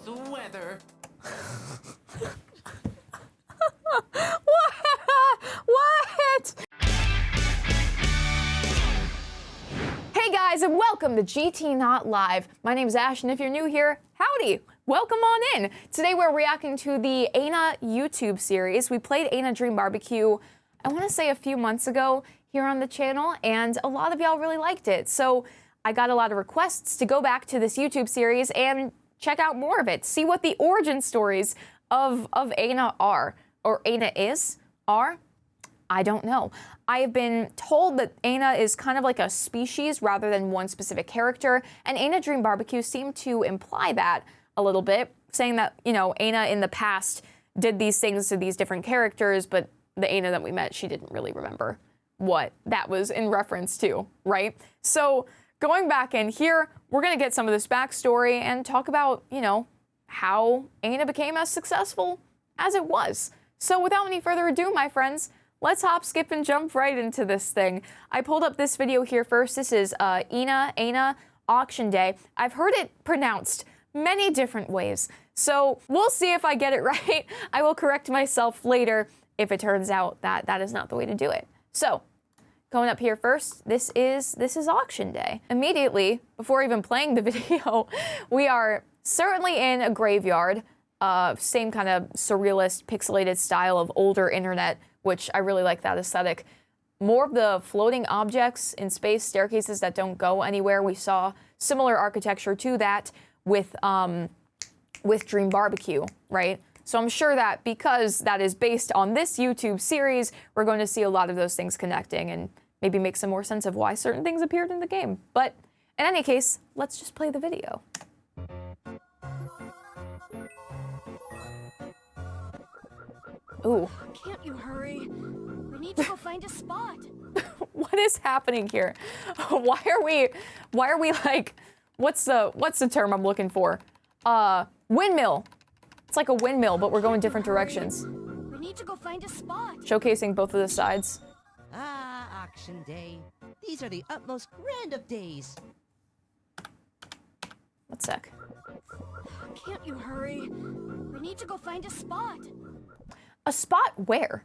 the weather. What? Hey guys, and welcome to GTLive. My name's Ash, and if you're new here, howdy! Welcome on in. Today we're reacting to the ENA YouTube series. We played ENA Dream Barbecue, I want to say a few months ago here on the channel, and a lot of y'all really liked it. So I got a lot of requests to go back to this YouTube series and check out more of it, see what the origin stories of ENA are, or ENA are. I don't know. I have been told that ENA is kind of like a species rather than one specific character, and ENA Dream Barbecue seemed to imply that a little bit, saying that, you know, ENA in the past did these things to these different characters, but the ENA that we met, she didn't really remember what that was in reference to, right? So going back in here, we're gonna get some of this backstory and talk about, you know, how ENA became as successful as it was. So without any further ado, my friends, let's hop, skip, and jump right into this thing. I pulled up this video here first. This is ENA Auction Day. I've heard it pronounced many different ways, so we'll see if I get it right. I will correct myself later if it turns out that that is not the way to do it. So, going up here first, this is Auction Day. Immediately, before even playing the video, we are certainly in a graveyard. Same kind of surrealist, pixelated style of older internet, which I really like that aesthetic. More of the floating objects in space, staircases that don't go anywhere. We saw similar architecture to that with Dream Barbecue, right? So I'm sure that because that is based on this YouTube series, we're going to see a lot of those things connecting and maybe make some more sense of why certain things appeared in the game. But in any case, let's just play the video. Ooh. Can't you hurry? We need to go find a spot. What is happening here? Why are we like, what's the term I'm looking for? Windmill. It's like a windmill, but we're going different directions. We need to go find a spot. Showcasing both of the sides. Ah, Auction Day. These are the utmost grand of days. One sec. Can't you hurry? We need to go find a spot. A spot where?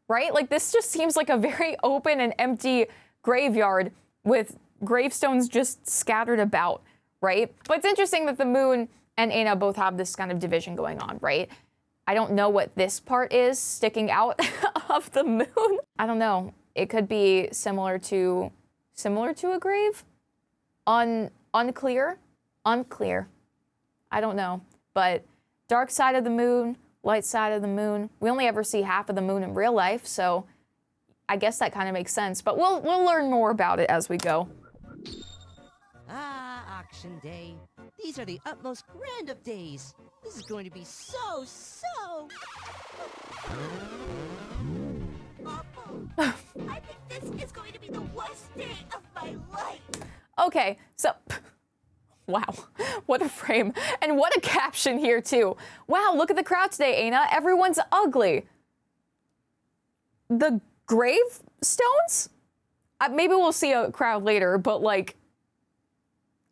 Right? Like, this just seems like a very open and empty graveyard with gravestones just scattered about, right? But it's interesting that the moon and ENA both have this kind of division going on, right? I don't know what this part is sticking out of the moon. I don't know. It could be similar to a grave? Unclear? Unclear. I don't know. But dark side of the moon, light side of the moon. We only ever see half of the moon in real life, so I guess that kind of makes sense. But we'll learn more about it as we go. Ah, Auction Day. These are the utmost grand of days. This is going to be so Awful. I think this is going to be the worst day of my life. Okay, so, wow, what a frame. And what a caption here too. Wow, look at the crowd today, ENA. Everyone's ugly. The gravestones? Maybe we'll see a crowd later, but like,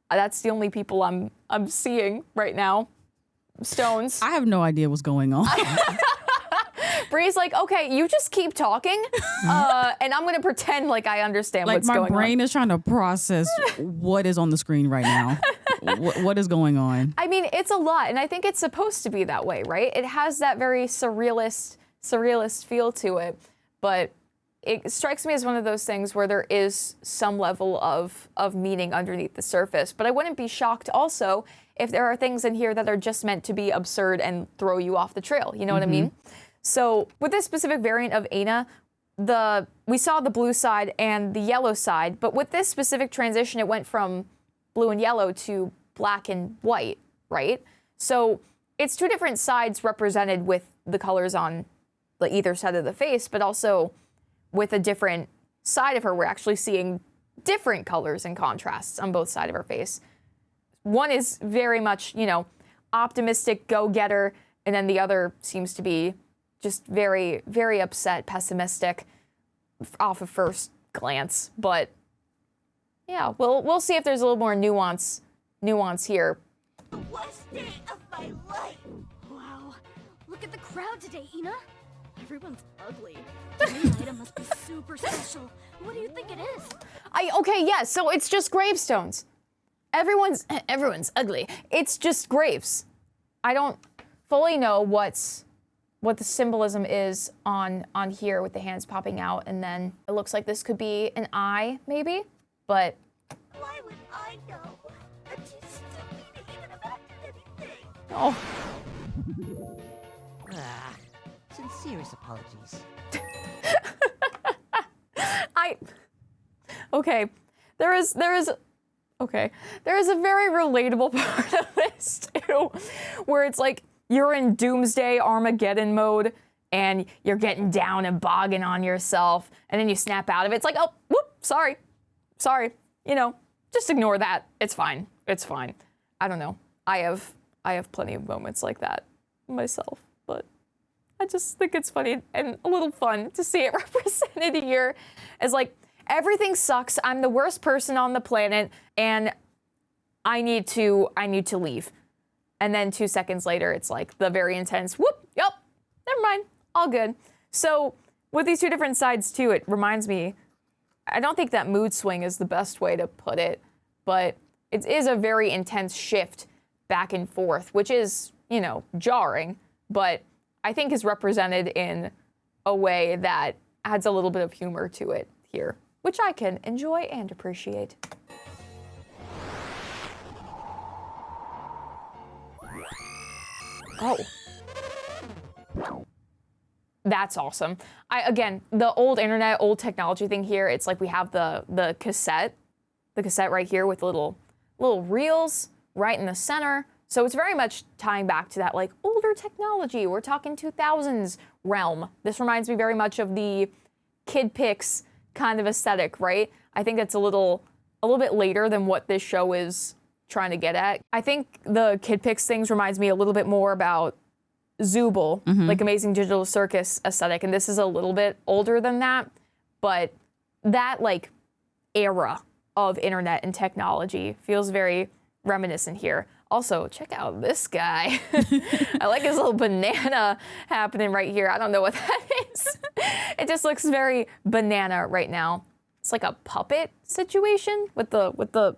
that's the only people I'm seeing right now. Stones. I have no idea what's going on. Bree's like, okay, you just keep talking, and I'm gonna pretend like I understand what's going on. Like, my brain is trying to process what is on the screen right now. What is going on? I mean, it's a lot, and I think it's supposed to be that way, right? It has that very surrealist feel to it, but it strikes me as one of those things where there is some level of meaning underneath the surface. But I wouldn't be shocked also if there are things in here that are just meant to be absurd and throw you off the trail. You know what I mean? So with this specific variant of ENA, we saw the blue side and the yellow side, but with this specific transition, it went from blue and yellow to black and white, right? So it's two different sides represented with the colors on either side of the face, but also with a different side of her, we're actually seeing different colors and contrasts on both sides of her face. One is very much, you know, optimistic, go-getter, and then the other seems to be just very, very upset, pessimistic off of first glance. But yeah, we'll see if there's a little more nuance here. The worst day of my life. Wow. Look at the crowd today, Ina. Everyone's ugly. This item must be super special. What do you think it is? Okay, yeah, so it's just gravestones. Everyone's ugly. It's just graves. I don't fully know what the symbolism is on here with the hands popping out, and then it looks like this could be an eye, maybe, but Why would I know? I'm too stupid to even imagine anything. oh, Ah, sincerest apologies. okay, there is a very relatable part of this too, where it's like you're in doomsday Armageddon mode and you're getting down and bogging on yourself, and then you snap out of it. It's like, oh, whoop, sorry, you know, just ignore that. It's fine. I don't know. I have plenty of moments like that myself, but I just think it's funny and a little fun to see it represented here as like, everything sucks. I'm the worst person on the planet, and I need to leave. And then 2 seconds later, it's like the very intense, whoop, yep, never mind, all good. So with these two different sides too, it reminds me, I don't think that mood swing is the best way to put it, but it is a very intense shift back and forth, which is, you know, jarring, but I think is represented in a way that adds a little bit of humor to it here, which I can enjoy and appreciate. Oh. That's awesome. Again, the old internet, old technology thing here, it's like we have the cassette right here with little reels right in the center. So it's very much tying back to that like older technology. We're talking 2000s realm. This reminds me very much of the Kid Pics kind of aesthetic, right? I think that's a little bit later than what this show is trying to get at. I think the Kid Pics things reminds me a little bit more about Zooble, like Amazing Digital Circus aesthetic, and this is a little bit older than that, but that like era of internet and technology feels very reminiscent here. Also, check out this guy. I like his little banana happening right here. I don't know what that is. It just looks very banana right now. It's like a puppet situation with the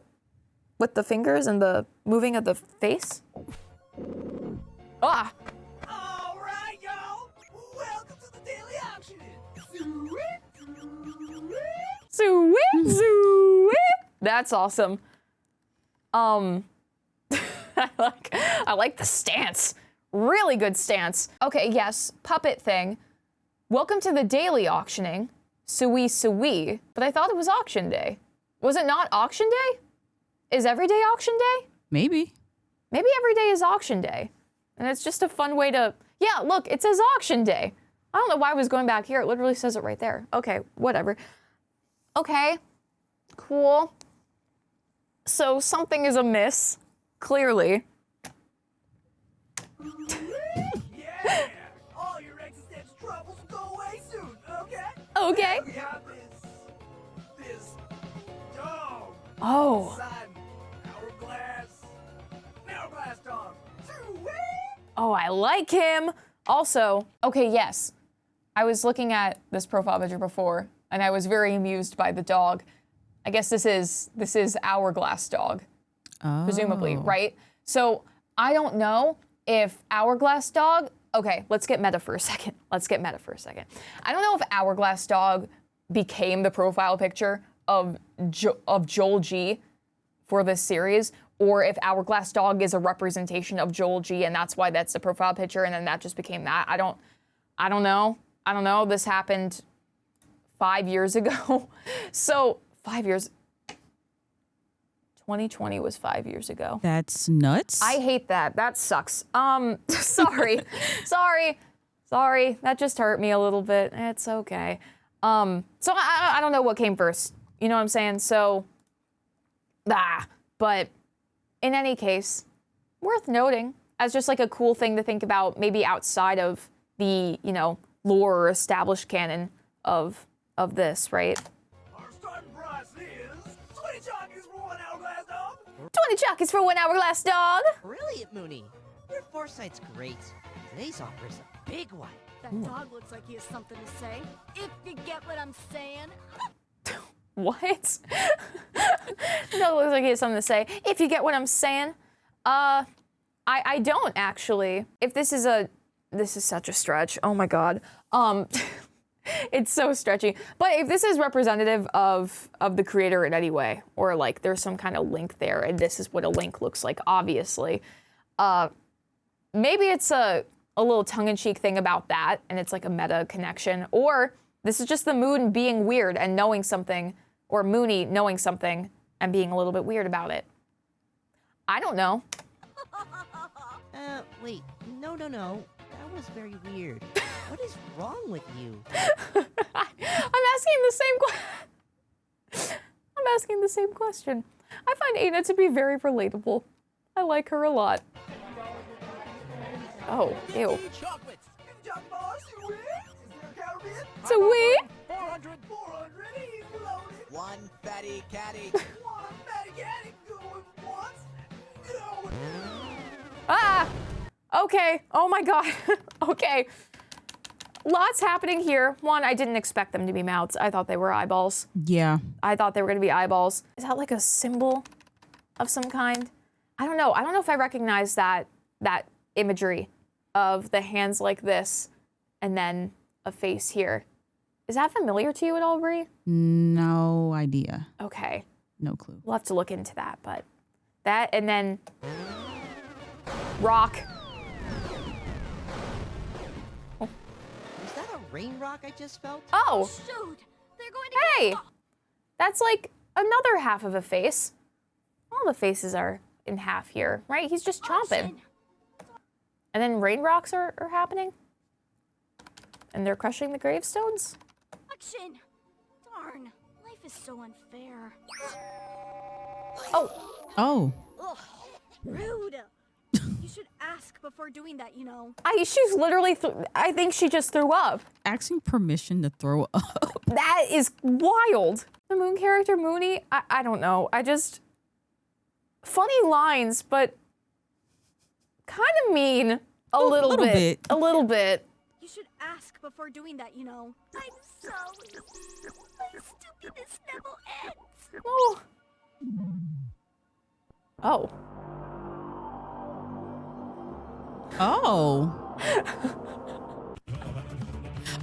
fingers and the moving of the face. Ah! All right, y'all. Welcome to the daily auction. Sweet. That's awesome. I like the stance. Really good stance. Okay, yes, puppet thing. Welcome to the daily auctioning. Sui. But I thought it was auction day. Was it not auction day? Is every day auction day? Maybe. Maybe every day is auction day. And it's just a fun way to, yeah, look, it says auction day. I don't know why I was going back here. It literally says it right there. Okay, whatever. Okay, cool. So something is amiss, clearly. Yeah. All your existential troubles will go away soon, okay? Okay. We have this dog. Oh. Hourglass dog. Oh, I like him. Also, okay, yes. I was looking at this profile picture before, and I was very amused by the dog. I guess this is Hourglass dog, presumably, right? So I don't know if Hourglass dog. Okay, let's get meta for a second. I don't know if Hourglass dog became the profile picture of Joel G for this series, or if Hourglass dog is a representation of Joel G, and that's why that's the profile picture, and then that just became that. I don't know. This happened 5 years ago. So 5 years. 2020 was 5 years ago. That's nuts. I hate that. That sucks. Sorry. That just hurt me a little bit. It's okay. So I don't know what came first. You know what I'm saying? So, but in any case, worth noting as just like a cool thing to think about, maybe outside of the, lore or established canon of this, right? Our starting price is 20 jockeys for one hourglass dog. 20 jockeys for one Hourglass dog. Brilliant, Mooney. Your foresight's great. Today's offer's a big one. That dog looks like he has something to say. If you get what I'm saying. What? That looks like he has something to say. If you get what I'm saying. I don't actually. If this is such a stretch. Oh my God. It's so stretchy. But if this is representative of the creator in any way, or like there's some kind of link there, and this is what a link looks like, obviously, maybe it's a little tongue-in-cheek thing about that, and it's like a meta connection, or this is just the moon being weird and knowing something, or Mooney knowing something and being a little bit weird about it. I don't know. Wait. No. That was very weird. What is wrong with you? I'm asking the same question. I find Ana to be very relatable. I like her a lot. Oh, ew. Chocolates. Chocolate bars, you win. Is there a counterfeit? It's a we? 400. 400. Easy loaded. One fatty catty. One fatty catty going once. Going. Ah! Okay. Oh my God. Okay. Lots happening here. One, I didn't expect them to be mouths. I thought they were eyeballs. Yeah. I thought they were gonna be eyeballs. Is that like a symbol of some kind? I don't know. I don't know if I recognize that imagery of the hands like this and then a face here. Is that familiar to you at all, Bree? No idea. Okay. No clue. We'll have to look into that, but that and then rock. Was that a rain rock I just felt? Oh, Shoot! They're going to hey! get That's like another half of a face. All the faces are in half here, right? He's just chomping. Action. And then rain rocks are happening. And they're crushing the gravestones. Action! Darn, life is so unfair. Oh, Oh. Ugh, rude. You should ask before doing that, you know. she's literally, I think she just threw up. Asking permission to throw up. That is wild. The moon character, Mooney, I don't know. Funny lines, but kind of mean a little bit. A little bit. You should ask before doing that, you know. I'm sorry. My stupidness never ends. Oh. Oh. Oh.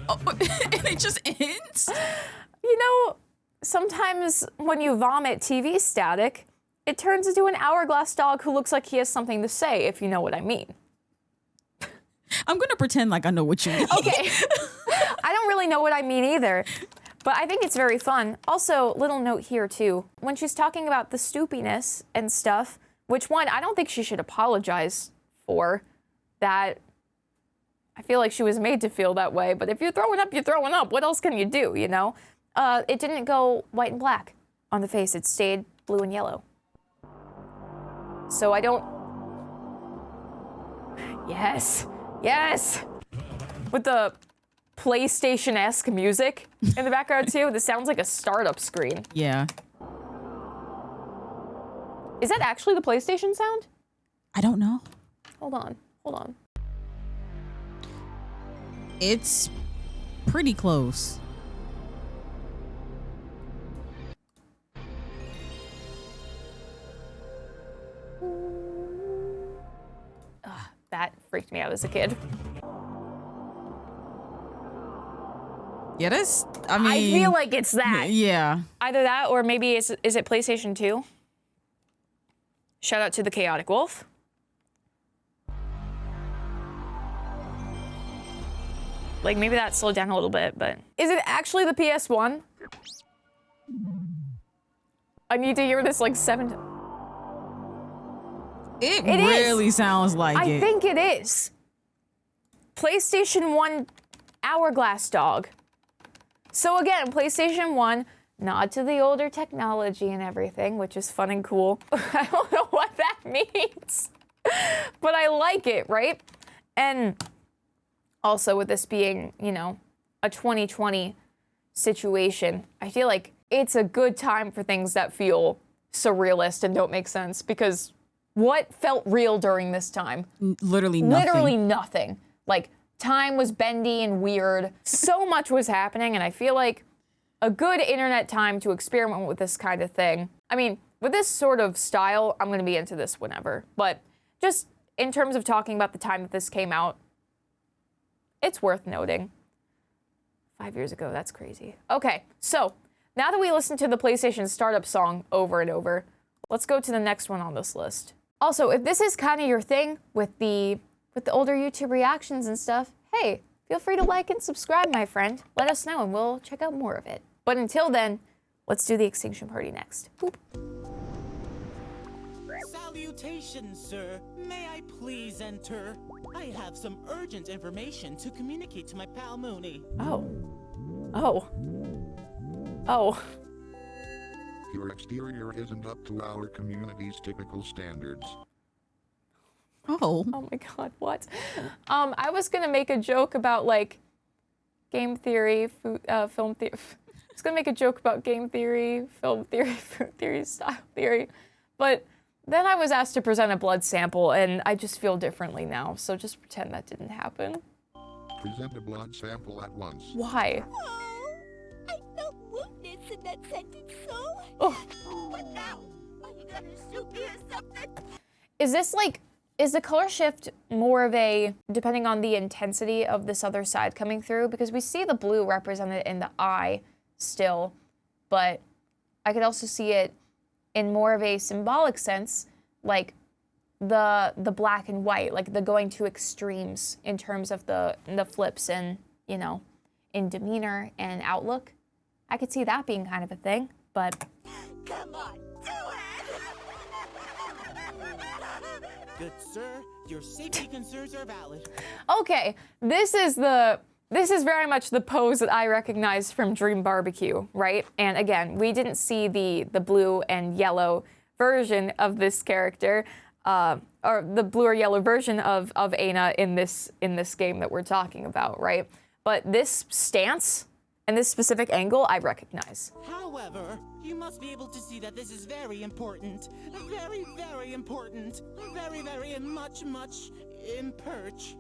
Oh, and it just ends? You know, sometimes when you vomit TV static, it turns into an hourglass dog who looks like he has something to say, if you know what I mean. I'm gonna pretend like I know what you mean. Okay. I don't really know what I mean either, but I think it's very fun. Also, little note here too, when she's talking about the stoopiness and stuff, which one, I don't think she should apologize for that. I feel like she was made to feel that way, but if you're throwing up, you're throwing up. What else can you do, you know? It didn't go white and black on the face. It stayed blue and yellow. So I don't... Yes. Yes. With the PlayStation-esque music in the background too. This sounds like a startup screen. Yeah. Is that actually the PlayStation sound? I don't know. Hold on. Hold on. It's pretty close. That freaked me out as a kid. Yeah, that's, I I mean. feel like it's that. Yeah. Either that or maybe is it PlayStation 2? Shout out to the Chaotic Wolf. Like maybe that slowed down a little bit, but is it actually the PS1? I need to hear this like 7 times. It It is. really sounds like I it. think it is. PlayStation 1 Hourglass Dog. So again, PlayStation 1, nod to the older technology and everything, which is fun and cool. I don't know what that means, but I like it, right? And also with this being, you know, a 2020 situation, I feel like it's a good time for things that feel surrealist and don't make sense because What felt real during this time? Literally nothing. Literally nothing. Like, time was bendy and weird. So much was happening, and I feel like a good internet time to experiment with this kind of thing. I mean, with this sort of style, I'm gonna be into this whenever. But just in terms of talking about the time that this came out, it's worth noting. 5 years ago, that's crazy. Okay, so now that we listened to the PlayStation startup song over and over, let's go to the next one on this list. Also, if this is kind of your thing with the older YouTube reactions and stuff, hey, feel free to like and subscribe, my friend. Let us know and we'll check out more of it. But until then, let's do the Extinction Party next. Boop. Salutations, sir. May I please enter? I have some urgent information to communicate to my pal Mooney. Oh. Oh. Oh. Your exterior isn't up to our community's typical standards. Oh. Oh my god, what? I was gonna make a joke about, like, game theory, film theory. I was gonna make a joke about game theory, film theory, food theory, style theory. But then I was asked to present a blood sample, and I just feel differently now, so just pretend that didn't happen. Present a blood sample at once. Why? Oh, I felt woundedness in that sentence, so... Oh. What now? Are you gonna shoot me or something? Is this like, is the color shift more of a, depending on the intensity of this other side coming through? Because we see the blue represented in the eye still, but I could also see it in more of a symbolic sense, like the black and white, like the going to extremes in terms of the flips and, you know, in demeanor and outlook. I could see that being kind of a thing, but... Come on, do it! Good sir, your safety concerns are valid. Okay, this is very much the pose that I recognize from Dream Barbecue, right? And again, we didn't see the blue and yellow version of this character, or the blue or yellow version of ENA in this game that we're talking about, right? But this stance and this specific angle, I recognize. However, you must be able to see that this is very important. Very, very important. Very, very much imperch.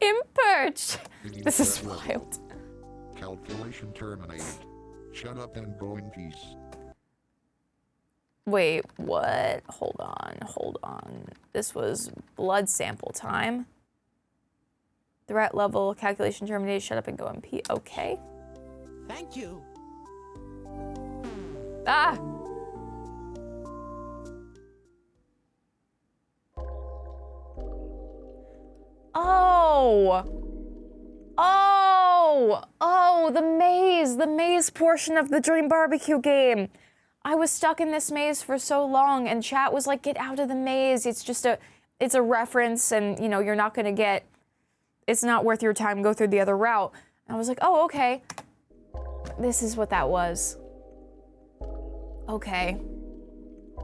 Imperch. This is wild. Calculation terminated. Shut up and go in peace. Wait, what? Hold on. This was blood sample time. Threat level, calculation terminated, shut up and go MP. Okay. Thank you. Ah! Oh! Oh, the maze portion of the Dream Barbecue game. I was stuck in this maze for so long, and chat was like, get out of the maze. It's a reference, and, you know, you're not gonna get, it's not worth your time, go through the other route. And I was like, oh, okay. This is what that was. Okay.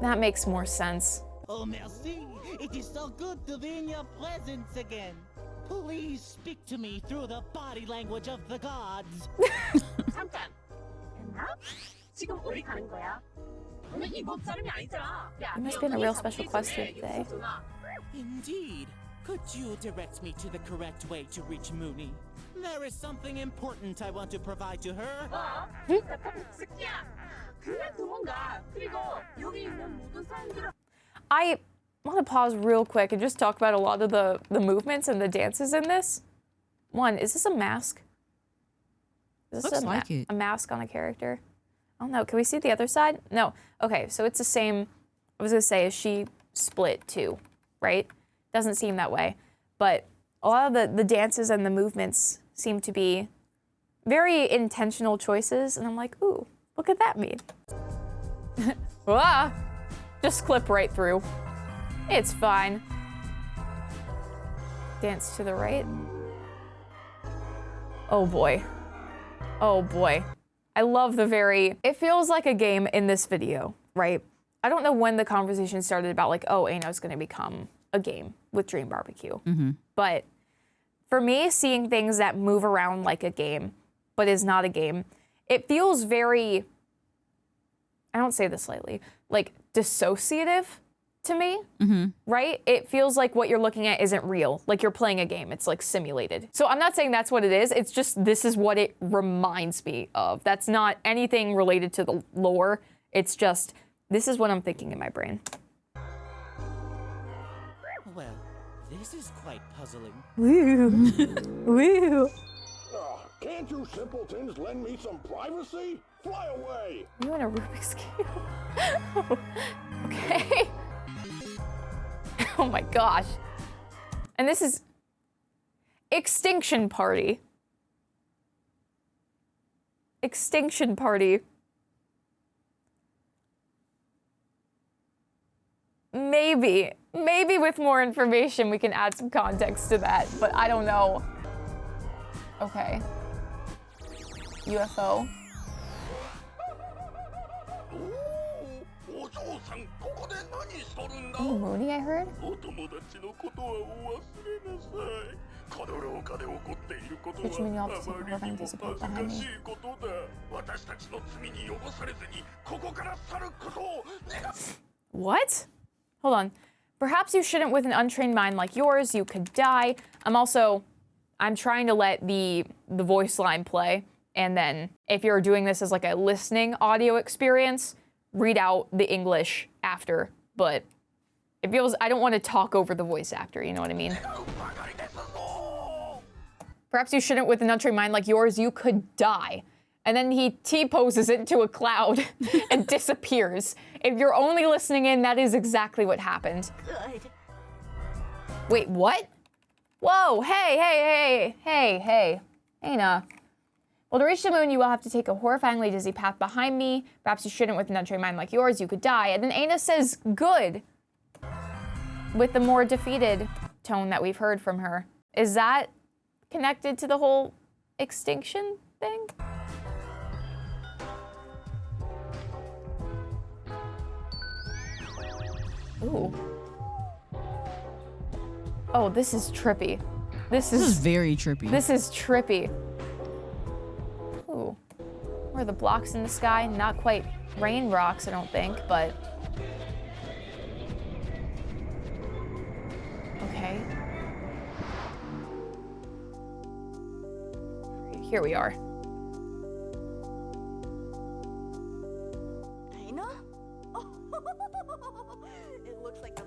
That makes more sense. Oh, merci. It is so good to be in your presence again. Please speak to me through the body language of the gods. 잠깐. 됐나? 지금 어디 가는 거야? 너는 이곳 사람이 아니잖아. 야, It must be in a real special quest here today. Indeed. Could you direct me to the correct way to reach Mooney? There is something important I want to provide to her. 새끼야. 그냥 도망가. 그리고 여기 있는 모든 사람들은 I want to pause real quick and just talk about a lot of the movements and the dances in this. One, is this a mask? Is this Looks like it. a mask on a character? I don't know. Can we see the other side? No. Okay, so it's the same. I was going to say, is she split too, right? Doesn't seem that way. But a lot of the dances and the movements seem to be very intentional choices. And I'm like, ooh, look at that mean. Ah! Just clip right through. It's fine. Dance to the right. Oh boy. Oh boy. I love the very, it feels like a game in this video, right? I don't know when the conversation started about like, oh, ENA's gonna become a game with Dream Barbecue. But for me, seeing things that move around like a game, but is not a game, it feels very, I don't say this lightly, like dissociative to me, right? It feels like what you're looking at isn't real, like you're playing a game. It's like simulated. So I'm not saying that's what it is. It's just this is what it reminds me of. That's not anything related to the lore. It's just this is what I'm thinking in my brain. Well, this is quite puzzling. Woo. Woo. Can't you simpletons lend me some privacy? Fly away! You want a Rubik's Cube? Okay. Oh my gosh. And this is Extinction Party. Extinction Party. Maybe with more information we can add some context to that, but I don't know. Okay. UFO. Oh, Mooney, I heard? Which means you have to take a horrifying disappointment behind me. What? Hold on. Perhaps you shouldn't with an untrained mind like yours. You could die. I'm trying to let the voice line play. And then if you're doing this as like a listening audio experience, read out the English after. But it feels, I don't want to talk over the voice actor, you know what I mean? Perhaps you shouldn't with an untrained mind like yours. You could die. And then he T-poses it into a cloud and disappears. If you're only listening in, that is exactly what happened. Good. Wait, what? Whoa, hey. Ana. Well, to reach the moon, you will have to take a horrifyingly dizzy path behind me. Perhaps you shouldn't with an untrained mind like yours. You could die. And then Ana says, good. With the more defeated tone that we've heard from her. Is that connected to the whole extinction thing? Ooh. Oh, this is trippy. This is very trippy. This is trippy. Ooh. Where are the blocks in the sky? Not quite rain rocks, I don't think, but... Okay. Here we are. Aina? It looks like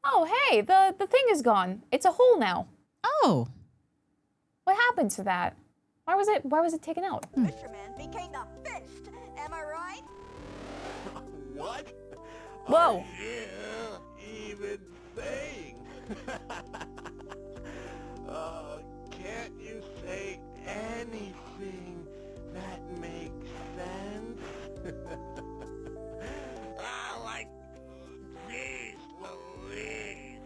Oh, hey, the thing is gone. It's a hole now. Oh. What happened to that? Why was it taken out? fisherman became the fish. Am I right? What? Whoa. Yeah, even thing. Can't you say anything that makes sense? Like, geez Louise.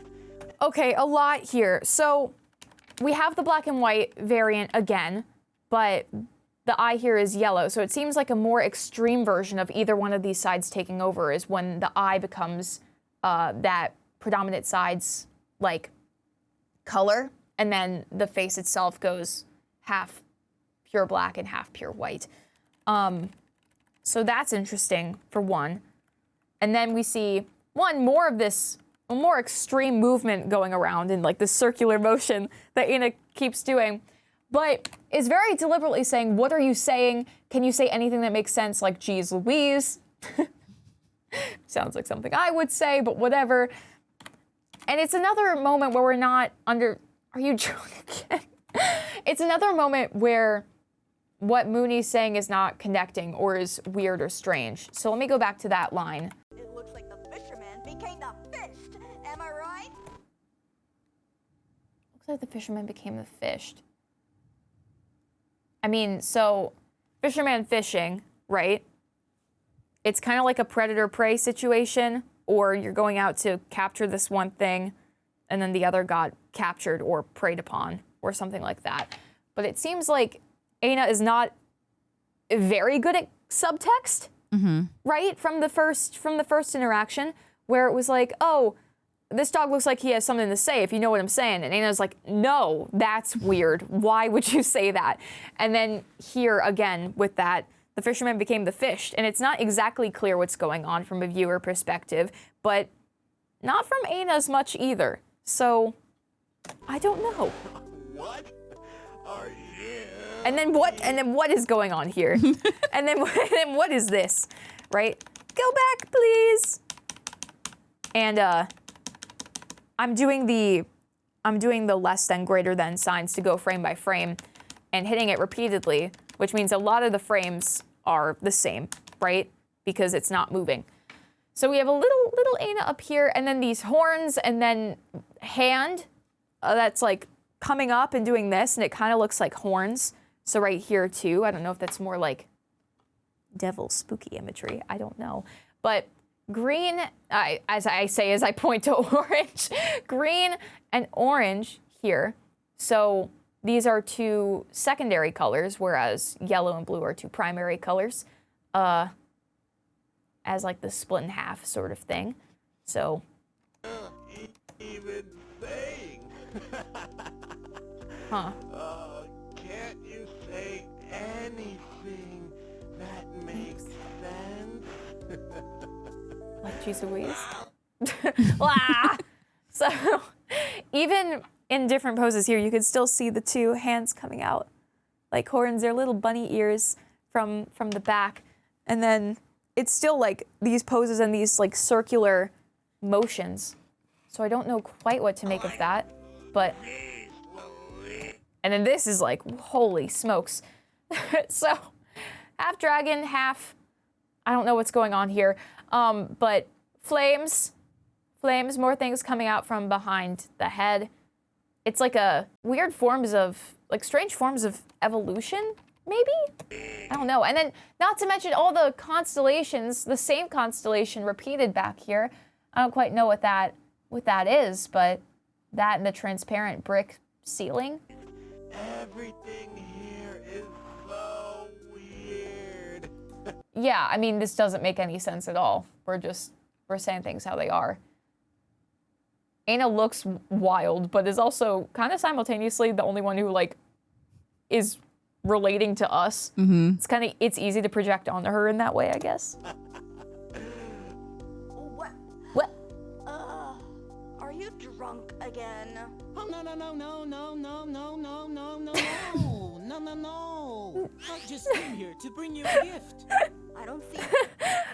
Okay, a lot here. So we have the black and white variant again, but the eye here is yellow. So it seems like a more extreme version of either one of these sides taking over is when the eye becomes that predominant side's like color, and then the face itself goes half pure black and half pure white. So that's interesting for one. And then we see more of this, a more extreme movement going around in like this circular motion that Ana keeps doing, but is very deliberately saying, what are you saying? Can you say anything that makes sense? Like, geez Louise. Sounds like something I would say, but whatever. And it's another moment where we're not under, are you drunk again? It's another moment where what Mooney's saying is not connecting or is weird or strange. So let me go back to that line. It looks like the fisherman became the fish. Am I right? Looks like the fisherman became the fished. I mean, so fisherman fishing, right? It's kind of like a predator-prey situation, or you're going out to capture this one thing, and then the other got captured or preyed upon, or something like that. But it seems like Ana is not very good at subtext, right? From the first interaction, where it was like, oh, this dog looks like he has something to say, if you know what I'm saying. And Ana's like, no, that's weird. Why would you say that? And then here again with that, the fisherman became the fished. And it's not exactly clear what's going on from a viewer perspective, but not from Aina as much either. So, I don't know. What are you? And then what is going on here? and then what is this? Right? Go back, please. And I'm doing the less than greater than signs to go frame by frame and hitting it repeatedly, which means a lot of the frames are the same, right? Because it's not moving. So we have a little Aina up here, and then these horns, and then hand that's like coming up and doing this, and it kind of looks like horns. So right here too, I don't know if that's more like devil spooky imagery. I don't know. But green, as I point to orange, green and orange here. So these are two secondary colors, whereas yellow and blue are two primary colors, as like the split in half sort of thing. So. Even saying. Huh. Can't you say anything that makes sense? Like Cheese Louise? So, even in different poses here, you can still see the two hands coming out. Like horns, they're little bunny ears from the back. And then it's still like these poses and these like circular motions. So I don't know quite what to make of that, but. And then this is like, holy smokes. So, half dragon, half, I don't know what's going on here. But flames, more things coming out from behind the head. It's like a weird forms of, like strange forms of evolution, maybe? I don't know. And then, not to mention all the constellations, the same constellation repeated back here. I don't quite know what that is, but that and the transparent brick ceiling. Everything here is so weird. Yeah, I mean, this doesn't make any sense at all. We're saying things how they are. Aina looks wild, but is also kind of simultaneously the only one who, like, is relating to us. Mm-hmm. It's easy to project onto her in that way, I guess. What? Are you drunk again? Oh, no. I just came here to bring you a gift. I don't see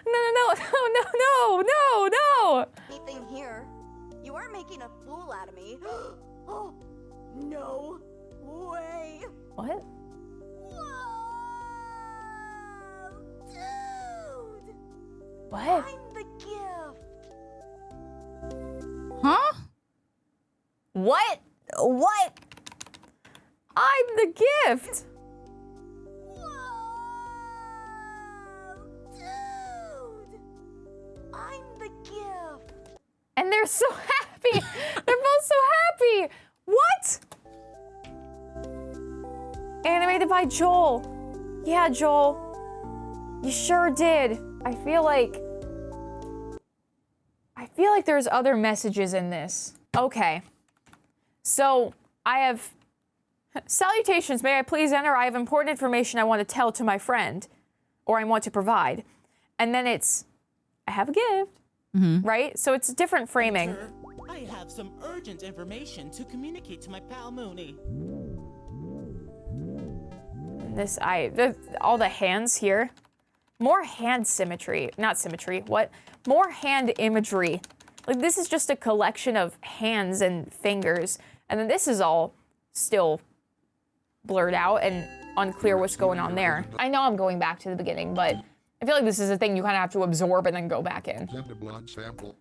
No. anything here. You are making a fool out of me. Oh, no way. What? Whoa, dude. What? I'm the gift. Huh? What? I'm the gift. Dude, I'm the gift. And they're so happy. They're both so happy. What? Animated by Joel. Yeah, Joel. You sure did. I feel like there's other messages in this. Okay. So, I have salutations. May I please enter? I have important information I want to tell to my friend, or I want to provide. And then it's, I have a gift, right? So it's different framing. Sir, I have some urgent information to communicate to my pal Mooney. And all the hands here. More hand symmetry, not symmetry, what? More hand imagery. Like this is just a collection of hands and fingers. And then this is all still blurred out and unclear what's going on there. I know I'm going back to the beginning, but I feel like this is a thing you kind of have to absorb and then go back in. Send a blood sample.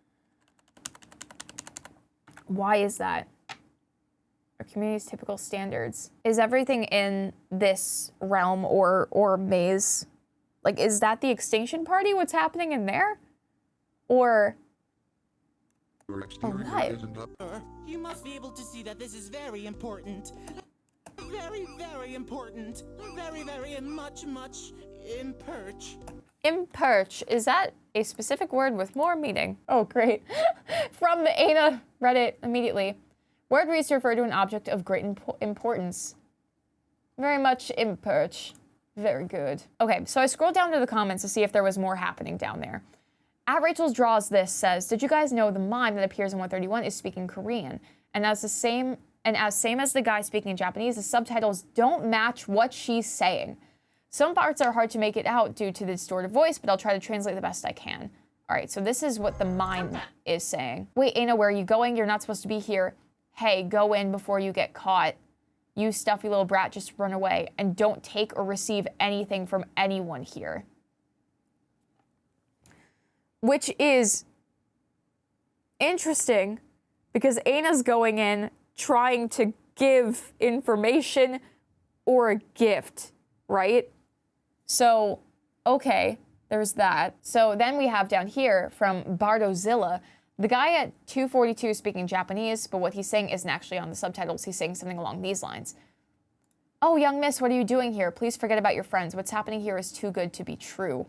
Why is that? Our community's typical standards. Is everything in this realm or maze, like, is that the Extinction Party? What's happening in there? Or what? You must be able to see that this is very important. Very, very important. Very, very much imperch. Imperch, is that a specific word with more meaning? Oh, great. From the ANA Reddit immediately. Word reads to refer to an object of great importance. Very much imperch. Very good. Okay, so I scrolled down to the comments to see if there was more happening down there. At Rachel's Draws This says, did you guys know the mime that appears in 131 is speaking Korean? And as same as the guy speaking Japanese, the subtitles don't match what she's saying. Some parts are hard to make it out due to the distorted voice, but I'll try to translate the best I can. All right, so this is what the mime is saying. Wait, Anna, where are you going? You're not supposed to be here. Hey, go in before you get caught. You stuffy little brat, just run away. And don't take or receive anything from anyone here. Which is interesting because Anna's going in trying to give information or a gift, right? So, okay, there's that. So then we have down here from Bardozilla, the guy at 242 is speaking Japanese, but what he's saying isn't actually on the subtitles. He's saying something along these lines. Oh, young miss, what are you doing here? Please forget about your friends. What's happening here is too good to be true.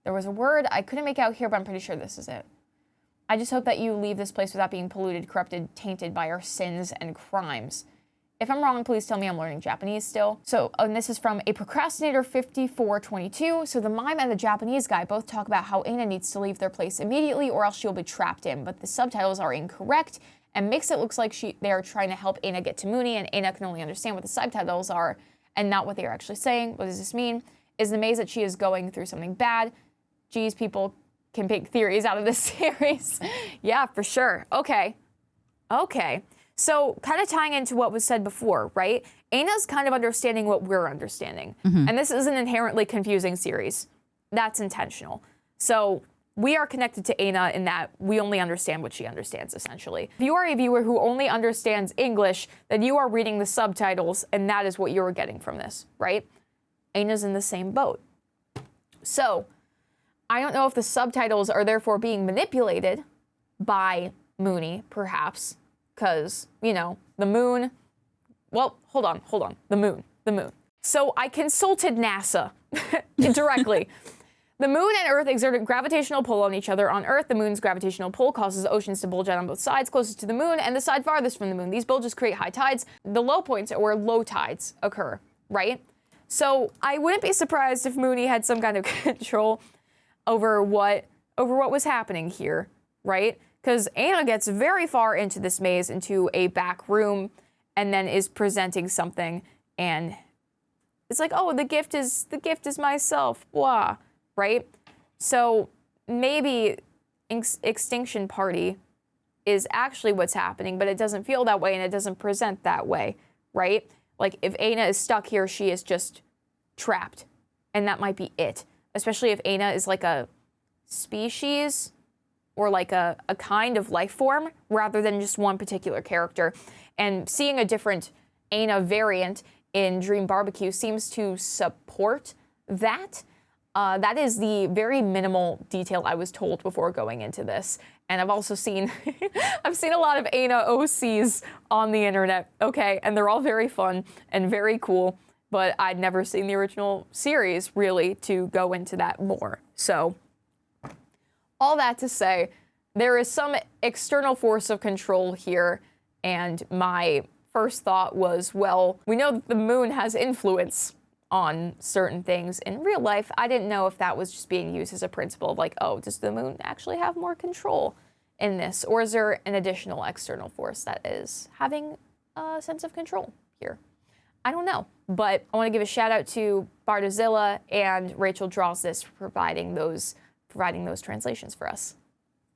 There was a word I couldn't make out here, but I'm pretty sure this is it. I just hope that you leave this place without being polluted, corrupted, tainted by our sins and crimes. If I'm wrong, please tell me. I'm learning Japanese still. So, and this is from a procrastinator 5422. So the mime and the Japanese guy both talk about how Anna needs to leave their place immediately or else she'll be trapped in. But the subtitles are incorrect and makes it look like they are trying to help Anna get to Mooney, and Anna can only understand what the subtitles are and not what they are actually saying. What does this mean? Is the maze that she is going through something bad? Geez, people can pick theories out of this series. Yeah, for sure. Okay. So kind of tying into what was said before, right? Anna's kind of understanding what we're understanding. And this is an inherently confusing series. That's intentional. So we are connected to Anna in that we only understand what she understands, essentially. If you are a viewer who only understands English, then you are reading the subtitles, and that is what you're getting from this, right? Anna's in the same boat. So I don't know if the subtitles are therefore being manipulated by Mooney, perhaps, because, you know, the moon, well, hold on, the moon. So I consulted NASA directly. The moon and Earth exert a gravitational pull on each other. On Earth, the moon's gravitational pull causes oceans to bulge out on both sides closest to the moon and the side farthest from the moon. These bulges create high tides. The low points are where low tides occur, right? So I wouldn't be surprised if Mooney had some kind of control over what was happening here, right? Because Anna gets very far into this maze, into a back room, and then is presenting something, and it's like, oh, the gift is myself, blah, right? So maybe Extinction Party is actually what's happening, but it doesn't feel that way and it doesn't present that way, right? Like if Anna is stuck here, she is just trapped, and that might be it. Especially if Anna is like a species or like a kind of life form rather than just one particular character. And seeing a different Anna variant in Dream Barbecue seems to support that. That is the very minimal detail I was told before going into this. And I've also seen, I've seen a lot of Anna OCs on the internet, okay? And they're all very fun and very cool, but I'd never seen the original series really to go into that more. So all that to say, there is some external force of control here, and my first thought was, well, we know that the moon has influence on certain things in real life. I didn't know if that was just being used as a principle of like, oh, does the moon actually have more control in this? Or is there an additional external force that is having a sense of control here? I don't know, but I want to give a shout out to Bardozilla and Rachel Draws This for providing those translations for us.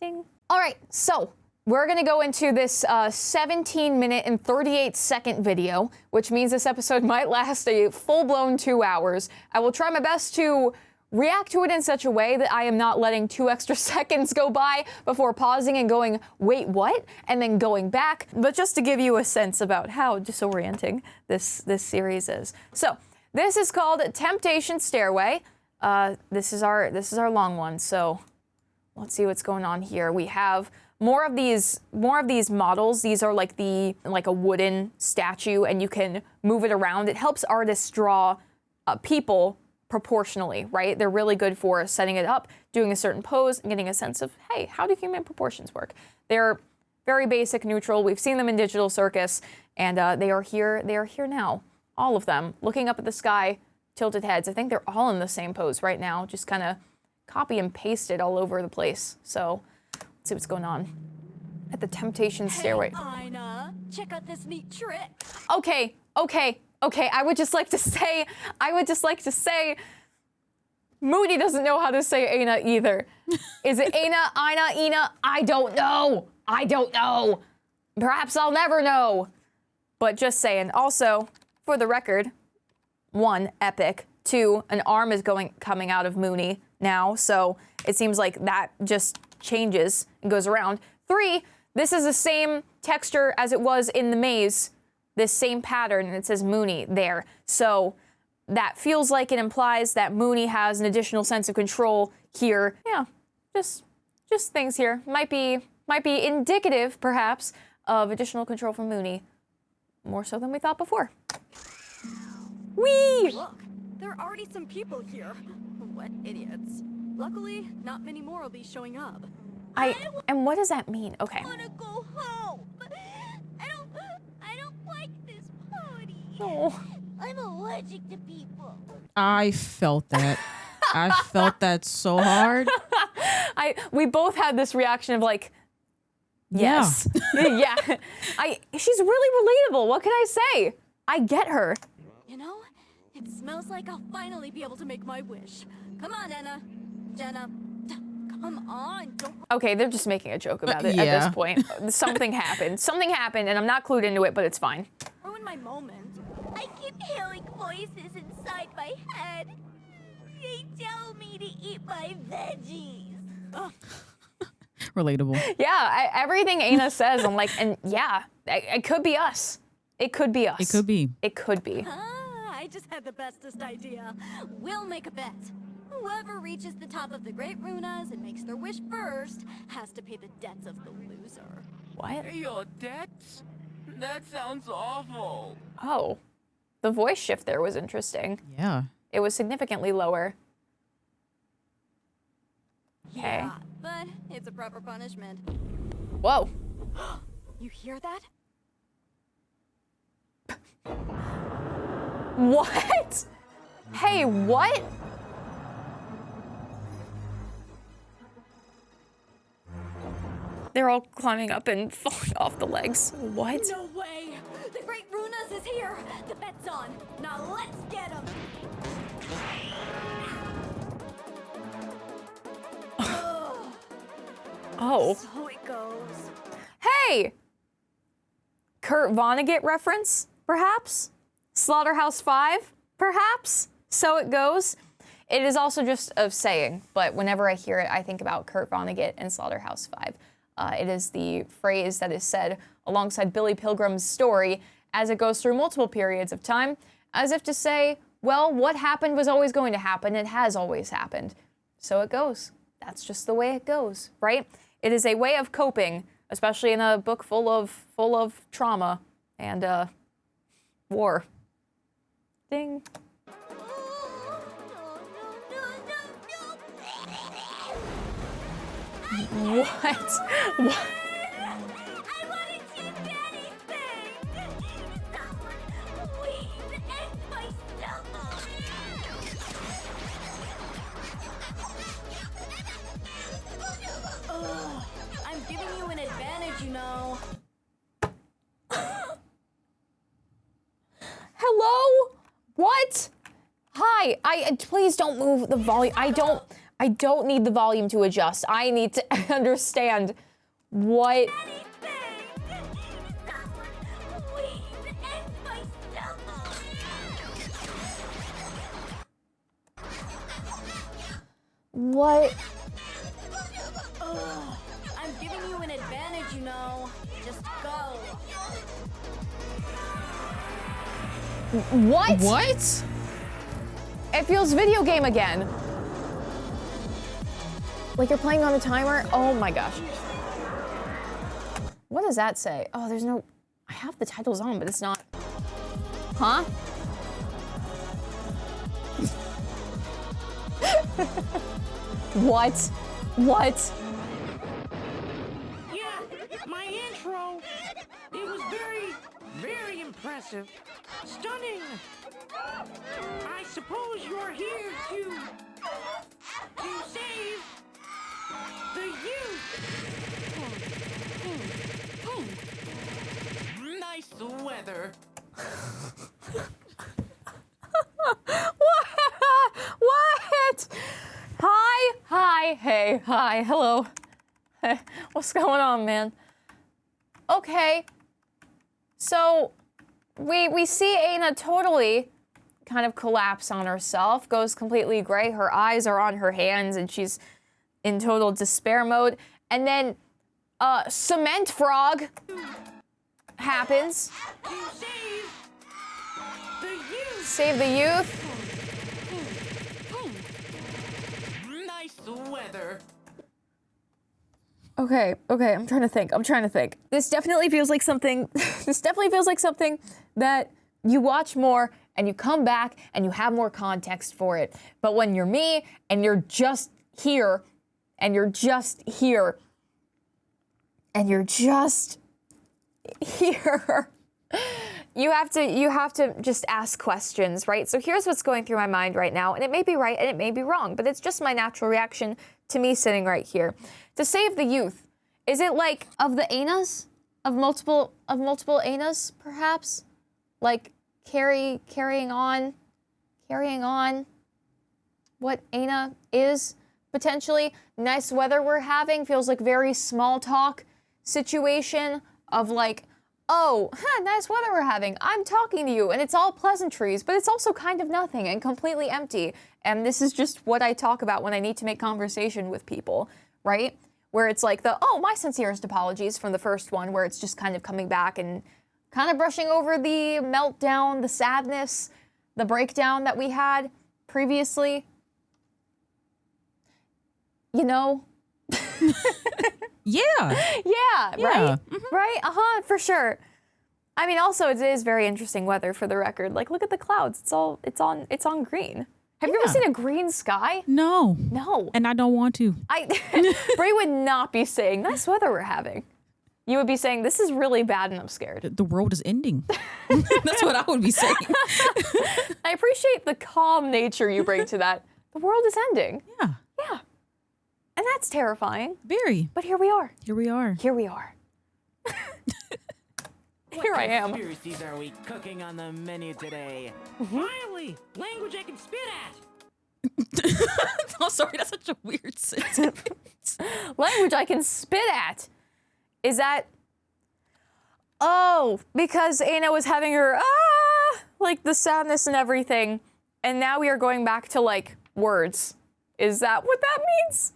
Ding. All right, so we're gonna go into this 17-minute and 38-second video, which means this episode might last a full-blown 2 hours. I will try my best to react to it in such a way that I am not letting 2 extra seconds go by before pausing and going, wait, what? And then going back, but just to give you a sense about how disorienting this series is. So this is called Temptation Stairway. This is our long one, so let's see what's going on here. We have more of these models. These are like a wooden statue, and you can move it around. It helps artists draw people proportionally, right? They're really good for setting it up, doing a certain pose, and getting a sense of, hey, how do human proportions work? They're very basic, neutral. We've seen them in Digital Circus, and they are here. They are here now, all of them, looking up at the sky, tilted heads. I think they're all in the same pose right now, just kind of copy and pasted all over the place. So let's see what's going on. At the Temptation Stairway. Hey, Ina, check out this neat trick. Okay. I would just like to say, Moody doesn't know how to say Aina either. Is it Aina, Ina, Ina? I don't know. Perhaps I'll never know. But just saying. Also, for the record, 1, epic. 2, an arm is coming out of Mooney now, so it seems like that just changes and goes around. 3, this is the same texture as it was in the maze, this same pattern, and it says Mooney there. So that feels like it implies that Mooney has an additional sense of control here. Yeah, just things here. Might be indicative, perhaps, of additional control from Mooney. More so than we thought before. Whee! Look, there are already some people here. What idiots. Luckily, not many more will be showing up. And what does that mean? Okay. I wanna go home. I don't like this party. Oh. I'm allergic to people. I felt that. I felt that so hard. We both had this reaction of like, yes. Yeah. She's really relatable. What can I say? I get her. You know, it smells like I'll finally be able to make my wish. Come on, Jenna. Come on. Don't... Okay, they're just making a joke about it at this point. Something happened, and I'm not clued into it, but it's fine. Ruin my moment. I keep hearing voices inside my head. They tell me to eat my veggies. Relatable. Yeah, everything Aina says, I'm like, and yeah, it could be us. It could be us. It could be. It could be. I just had the bestest idea. We'll make a bet. Whoever reaches the top of the Great Runas and makes their wish first has to pay the debts of the loser. What? Your debts? That sounds awful. Oh, the voice shift there was interesting. Yeah. It was significantly lower. Okay. Yeah, but it's a proper punishment. Whoa. You hear that? What? Hey, what? They're all climbing up and falling off the legs. What? No way! The Great Runas is here! The bet's on! Now let's get him! Oh. So it goes. Hey! Kurt Vonnegut reference, perhaps? Slaughterhouse 5, perhaps? So it goes. It is also just a saying, but whenever I hear it, I think about Kurt Vonnegut and Slaughterhouse 5. It is the phrase that is said alongside Billy Pilgrim's story as it goes through multiple periods of time, as if to say, well, what happened was always going to happen. It has always happened. So it goes. That's just the way it goes, right? It is a way of coping, especially in a book full of trauma and war. Ding. What? What? I want to choose anything! Someone, please, end my stomach! I'm giving you an advantage, you know. Hello? What? Hi. Please don't move the volume. I don't need the volume to adjust. I need to understand what. What? I'm giving you an advantage, you know. Just go. What? What? It feels video game again. Like you're playing on a timer? Oh my gosh. What does that say? Oh, there's no... I have the titles on, but it's not... Huh? What? What? Yeah, my intro. It was very impressive. Stunning. I suppose you're here to say Hey, hi, hello. Hey, what's going on, man? Okay. So, we see Aina totally kind of collapse on herself, goes completely gray. Her eyes are on her hands, and she's in total despair mode. And then, Cement Frog happens. Save the youth. Nice weather. Okay, I'm trying to think. This definitely feels like something, that you watch more and you come back and you have more context for it. But when you're me and you're just here, you have to just ask questions, right? So here's what's going through my mind right now, and it may be right and it may be wrong, but it's just my natural reaction to me sitting right here. To save the youth, is it like of the Ainas? Of multiple Ainas, perhaps? Like carrying on what Aina is, potentially? Nice weather we're having feels like very small talk situation of like, oh, nice weather we're having. I'm talking to you, and it's all pleasantries, but it's also kind of nothing and completely empty. And this is just what I talk about when I need to make conversation with people, right? Where it's like my sincerest apologies from the first one, where it's just kind of coming back and kind of brushing over the meltdown, the sadness, the breakdown that we had previously. You know? Yeah. Yeah, Yeah. right? Right? For sure. I mean, also, it is very interesting weather for the record. Like, look at the clouds. It's on green. Have you ever seen a green sky? No. No. And I don't want to. Bray would not be saying, nice weather we're having. You would be saying, this is really bad and I'm scared. The world is ending. That's what I would be saying. I appreciate the calm nature you bring to that. The world is ending. Yeah. Yeah. And that's terrifying. Very. But here we are. Here we are. Here we are. Here I am. What conspiracies are we cooking on the menu today? Finally, language I can spit at. Oh, sorry, that's such a weird sentence. Language I can spit at. Is that... Oh, because Aina was having her, like the sadness and everything. And now we are going back to, like, words. Is that what that means?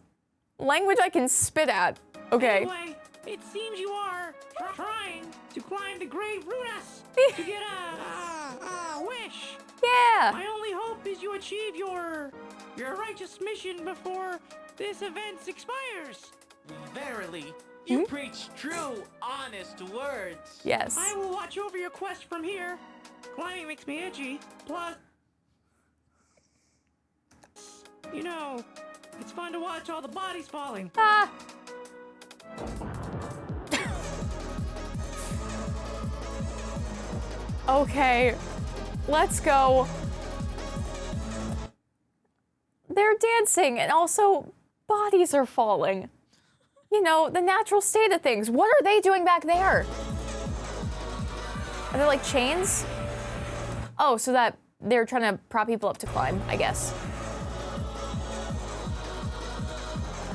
Language I can spit at. Okay. Anyway, it seems you are trying to climb the great runas to get a wish. Yeah. My only hope is you achieve your righteous mission before this event expires. Verily, you preach true, honest words. Yes. I will watch over your quest from here. Climbing makes me itchy. Plus, you know, it's fun to watch all the bodies falling. Okay, let's go. They're dancing, and also bodies are falling. You know, the natural state of things. What are they doing back there? Are they like chains? Oh, so that they're trying to prop people up to climb, I guess.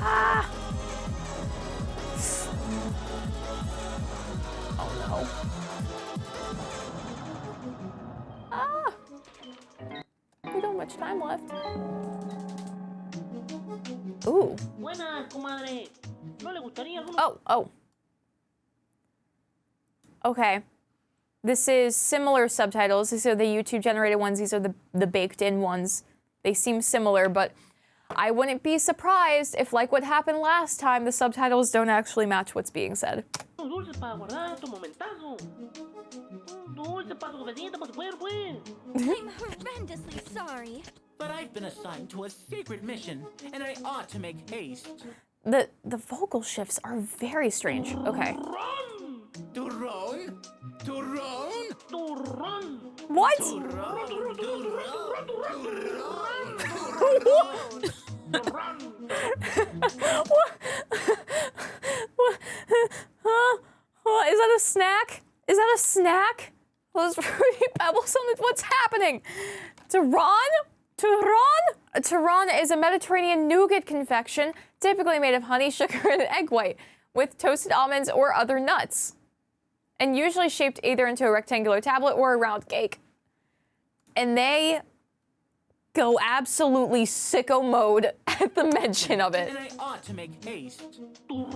Ah! Oh no. Ah! We don't have much time left. Ooh. Buenas, comadre. ¿No le gustaría alguno? Oh. Okay. This is similar subtitles. These are the YouTube generated ones. These are the baked in ones. They seem similar, but I wouldn't be surprised if, like what happened last time, the subtitles don't actually match what's being said. Un dulce para guardar tu momentazo. Un dulce para tu cafecito para tu cuerpo. I'm horrendously sorry. But I've been assigned to a secret mission, and I ought to make haste. The vocal shifts are very strange. Okay. To run? To run? To run. What? To run? To run? To run? What? Huh? Is that a snack? Is that a snack? Those fruity pebbles on it. What's happening? To run? To run? Tehran is a Mediterranean nougat confection, typically made of honey, sugar, and egg white, with toasted almonds or other nuts, and usually shaped either into a rectangular tablet or a round cake. And they go absolutely sicko mode at the mention of it. And I ought to make haste. To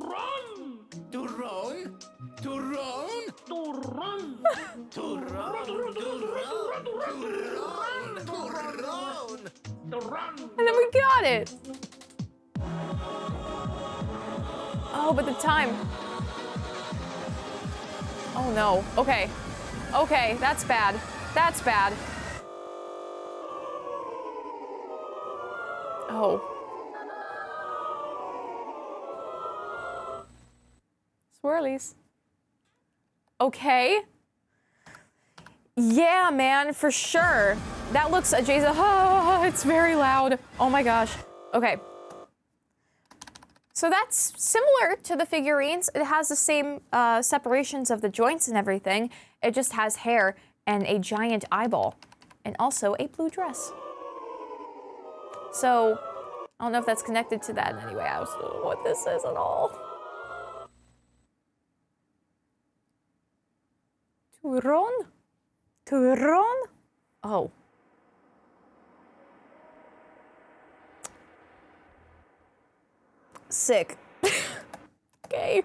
run! To run! To run! To run! To run! To run! And then we got it. Oh, but the time. Oh no. Okay. Okay, that's bad. That's bad. Oh. Swirlies. Okay. Yeah, man, for sure. That looks adjacent. Oh, it's very loud. Oh my gosh. Okay. So that's similar to the figurines. It has the same separations of the joints and everything. It just has hair and a giant eyeball, and also a blue dress. So, I don't know if that's connected to that in any way. I don't know what this is at all. Turon? Turon? Oh. Sick. Okay.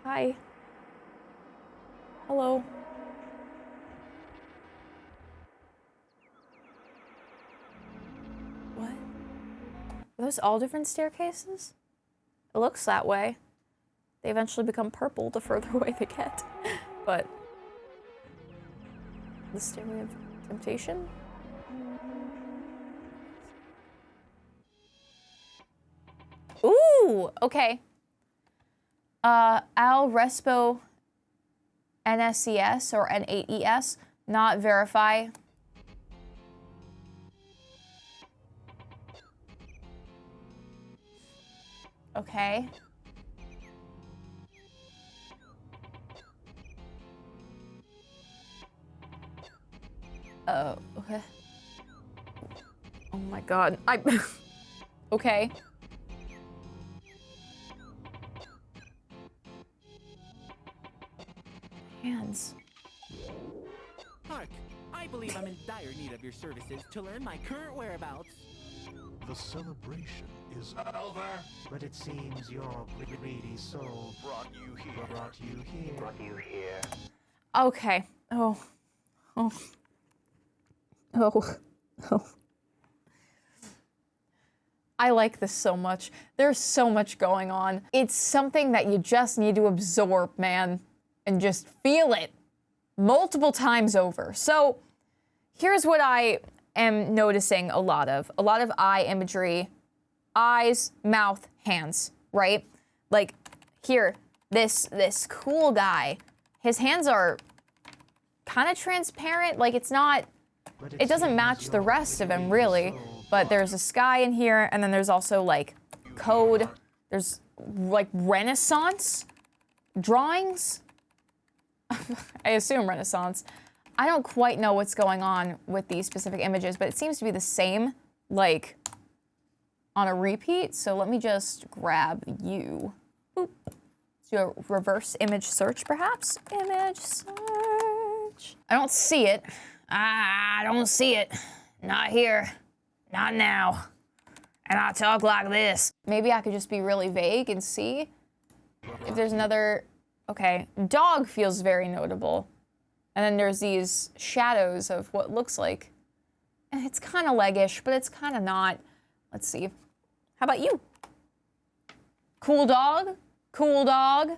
Hi. Hello. What? Are those all different staircases? It looks that way. They eventually become purple the further away they get. But the Stairway of Temptation? Ooh, okay. Al Respo NSCS or N8ES, not verify. Okay. Okay. Oh my god. Okay. Hands. Hark! I believe I'm in dire need of your services to learn my current whereabouts. The celebration is over. But it seems your greedy soul brought you here. Okay. Oh. I like this so much. There's so much going on. It's something that you just need to absorb, man, and just feel it multiple times over. So here's what I am noticing a lot of eye imagery, eyes, mouth, hands, right? Like here, this cool guy, his hands are kind of transparent. Like it doesn't match the rest of him really, but there's a sky in here, and then there's also like code. There's like Renaissance drawings. I assume Renaissance. I don't quite know what's going on with these specific images, but it seems to be the same, like, on a repeat. So let me just grab you. Boop. Let's do a reverse image search, perhaps. Image search. I don't see it. I don't see it. Not here. Not now. And I talk like this. Maybe I could just be really vague and see if there's another. Okay, dog feels very notable. And then there's these shadows of what looks like. And it's kind of leggish, but it's kind of not. Let's see. How about you? Cool dog? Cool dog?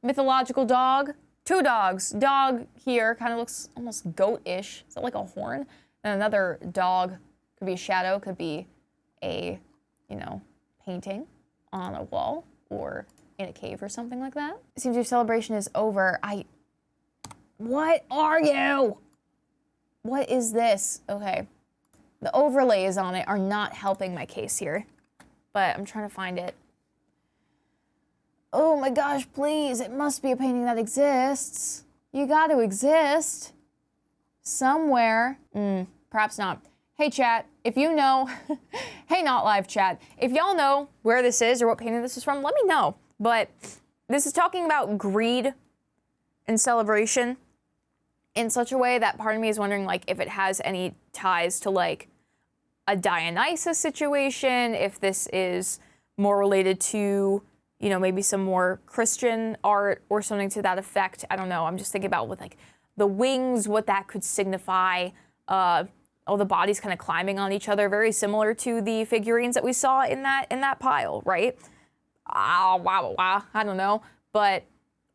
Mythological dog? Two dogs. Dog here kind of looks almost goat-ish. Is that like a horn? And another dog. Could be a shadow, could be a, painting on a wall or in a cave or something like that. It seems your celebration is over. What are you? What is this? Okay. The overlays on it are not helping my case here, but I'm trying to find it. Oh my gosh, please. It must be a painting that exists. You got to exist somewhere. Perhaps not. Hey chat, if you know, hey not live chat, if y'all know where this is or what painting this is from, let me know. But this is talking about greed and celebration in such a way that part of me is wondering like if it has any ties to like a Dionysus situation, if this is more related to, you know, maybe some more Christian art or something to that effect. I don't know. I'm just thinking about with like the wings, what that could signify. All the bodies kind of climbing on each other, very similar to the figurines that we saw in that pile, right? Wow, I don't know. But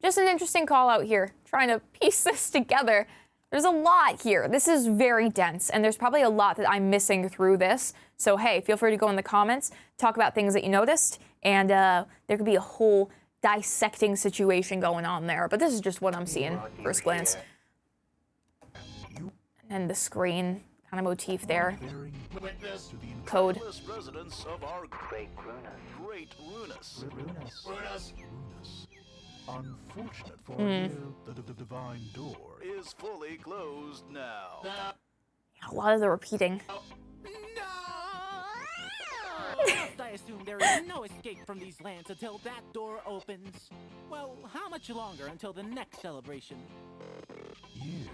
just an interesting call out here, trying to piece this together. There's a lot here. This is very dense, and there's probably a lot that I'm missing through this. So hey, feel free to go in the comments, talk about things that you noticed, and there could be a whole dissecting situation going on there. But this is just what I'm seeing, first glance. And the screen kind of motif there. Code. Residents of our Great Runus. Unfortunate for you, the divine door is fully closed now. A lot of the repeating. I assume there is no escape from these lands until that door opens. Well, how much longer until the next celebration? Years.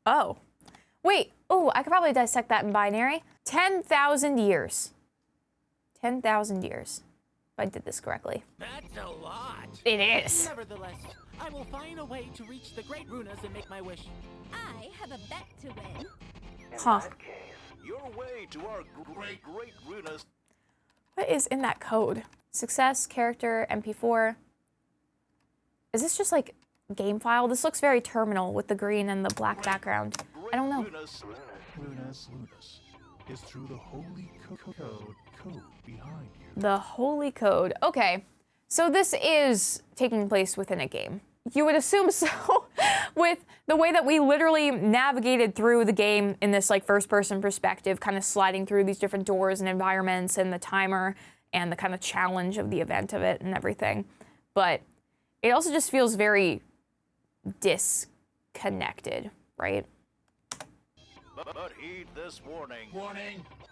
Oh. Wait. Oh, I could probably dissect that in binary. 10,000 years. 10,000 years. If I did this correctly. That's a lot. It is. Nevertheless, I will find a way to reach the Great Runas and make my wish. I have a bet to win. Huh. Your way to our Great Runas. What is in that code? Success, character, MP4. Is this just like game file? This looks very terminal with the green and the black background. I don't know. Runus is through the holy code behind you. The holy code. Okay. So this is taking place within a game. You would assume so with the way that we literally navigated through the game in this like first person perspective, kind of sliding through these different doors and environments and the timer and the kind of challenge of the event of it and everything. But it also just feels very disconnected, right? But heed this warning.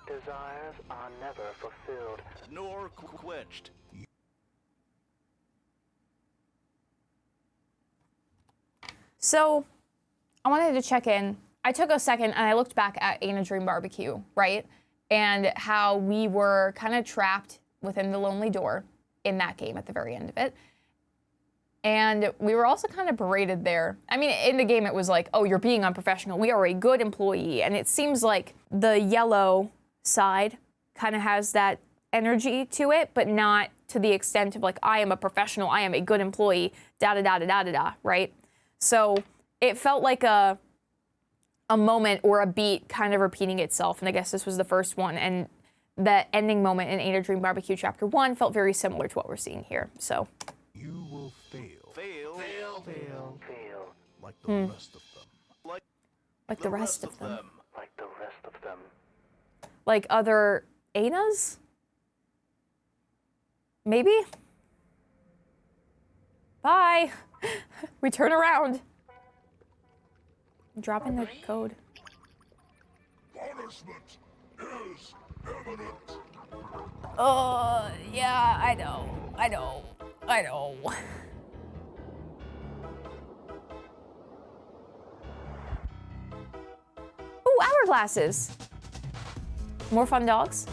Desires are never fulfilled, nor quenched. So, I wanted to check in. I took a second and I looked back at Ain't a Dream Barbecue, right? And how we were kind of trapped within the lonely door in that game at the very end of it. And we were also kind of berated there. I mean, in the game it was like, oh, you're being unprofessional. We are a good employee. And it seems like the yellow side kind of has that energy to it, but not to the extent of like, I am a professional, I am a good employee, da-da-da-da-da-da-da, right? So it felt like a moment or a beat kind of repeating itself. And I guess this was the first one. And the ending moment in Ain't a Dream Barbecue Chapter 1 felt very similar to what we're seeing here, so. You will fail. Like the rest of them. Like the rest of them. like the rest of them. Like other Anas? Maybe? Bye. We turn around. Drop in the code. Punishment is imminent. Yeah, I know. Ooh, hourglasses. More fun dogs.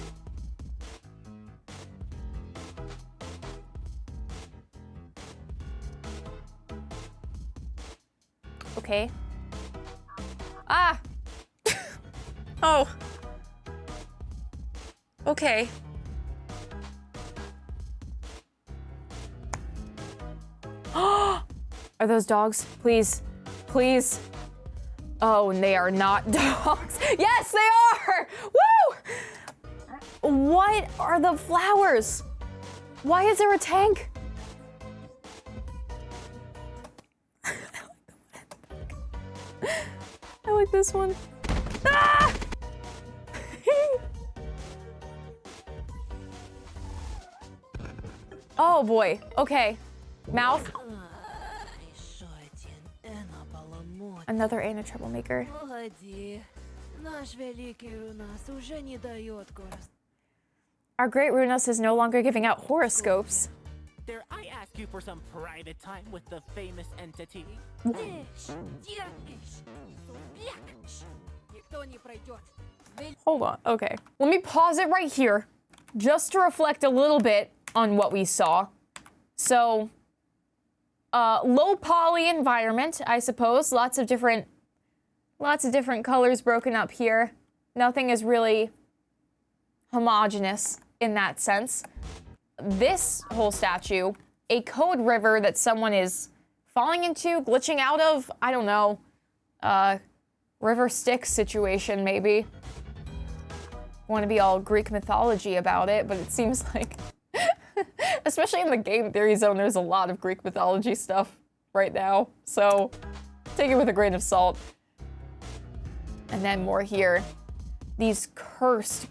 Okay. Ah! Oh. Okay. Are those dogs? Please. Please. Oh, and they are not dogs. Yes, they are! Woo! What are the flowers? Why is there a tank? I like this one. Ah! Oh boy. Okay. Mouth. Another Ana troublemaker. Погоди. Наш великий Рунас уже не дает город. Our great Runas is no longer giving out horoscopes. Dare I ask you for some private time with the famous entity? Никто не пройдет. Hold on, okay. Let me pause it right here, just to reflect a little bit on what we saw. So, low poly environment, I suppose. Lots of different colors broken up here. Nothing is really homogeneous in that sense. This whole statue, a code river that someone is falling into, glitching out of, I don't know, river Styx situation maybe. Want to be all Greek mythology about it, but it seems like, especially in the game theory zone, there's a lot of Greek mythology stuff right now, so take it with a grain of salt. And then more here. These cursed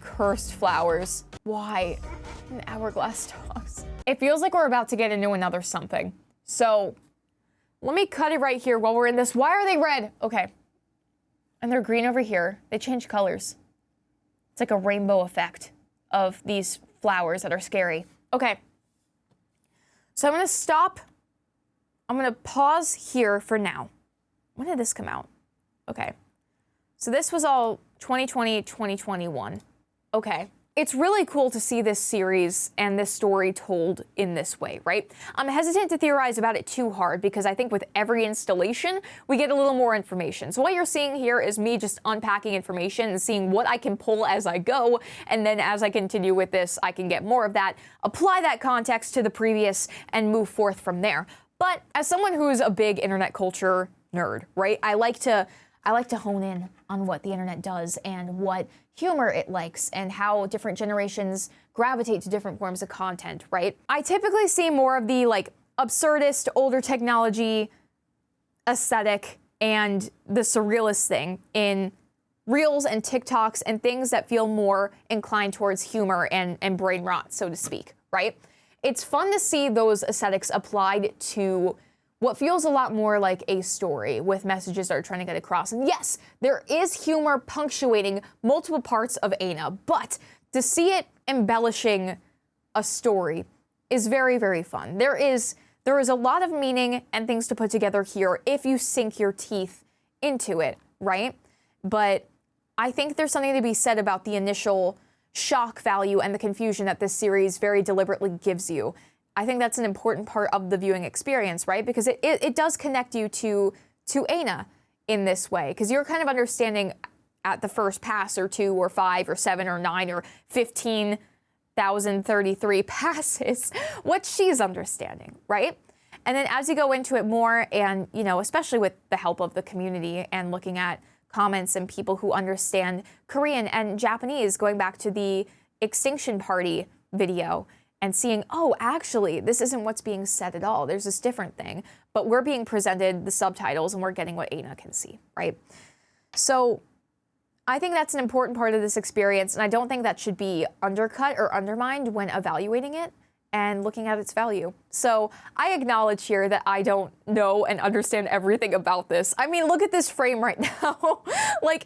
flowers. Why? An hourglass dogs. It feels like we're about to get into another something. So let me cut it right here while we're in this. Why are they red? Okay. And they're green over here. They change colors. It's like a rainbow effect of these flowers that are scary. Okay. So I'm gonna stop. I'm gonna pause here for now. When did this come out? Okay. So this was all 2020, 2021. Okay. It's really cool to see this series and this story told in this way, right? I'm hesitant to theorize about it too hard because I think with every installation, we get a little more information. So what you're seeing here is me just unpacking information and seeing what I can pull as I go. And then as I continue with this, I can get more of that, apply that context to the previous, and move forth from there. But as someone who's a big internet culture nerd, right? I like to hone in on what the internet does and what humor it likes and how different generations gravitate to different forms of content, right? I typically see more of the like absurdist, older technology aesthetic and the surrealist thing in Reels and TikToks and things that feel more inclined towards humor and brain rot, so to speak, right? It's fun to see those aesthetics applied to what feels a lot more like a story with messages that are trying to get across. And yes, there is humor punctuating multiple parts of ENA, but to see it embellishing a story is very, very fun. There is a lot of meaning and things to put together here if you sink your teeth into it, right? But I think there's something to be said about the initial shock value and the confusion that this series very deliberately gives you. I think that's an important part of the viewing experience, right? Because it does connect you to ENA in this way, because you're kind of understanding at the first pass or 2 or 5 or 7 or 9 or 15,033 passes what she's understanding, right? And then as you go into it more and, you know, especially with the help of the community and looking at comments and people who understand Korean and Japanese, going back to the Extinction Party video, and seeing, oh, actually, this isn't what's being said at all. There's this different thing. But we're being presented the subtitles and we're getting what ENA can see, right? So I think that's an important part of this experience, and I don't think that should be undercut or undermined when evaluating it and looking at its value. So I acknowledge here that I don't know and understand everything about this. I mean, look at this frame right now. Like,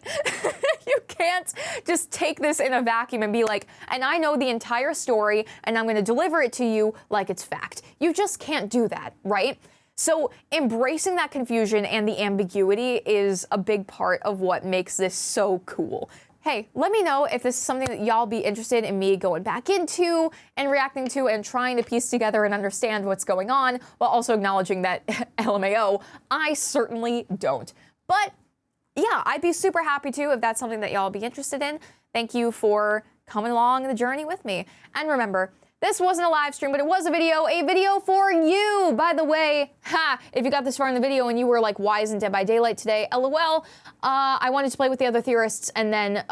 you can't just take this in a vacuum and be like, and I know the entire story and I'm gonna deliver it to you like it's fact. You just can't do that, right? So embracing that confusion and the ambiguity is a big part of what makes this so cool. Hey, let me know if this is something that y'all be interested in me going back into and reacting to and trying to piece together and understand what's going on, while also acknowledging that LMAO, I certainly don't. But yeah, I'd be super happy to if that's something that y'all be interested in. Thank you for coming along the journey with me. And remember, this wasn't a live stream, but it was a video for you. By the way, if you got this far in the video and you were like, why isn't Dead by Daylight today? LOL, I wanted to play with the other theorists and then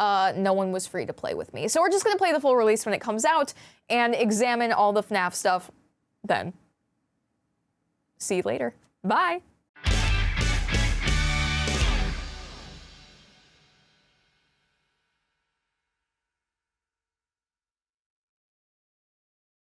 no one was free to play with me. So we're just gonna play the full release when it comes out and examine all the FNAF stuff then. See you later. Bye.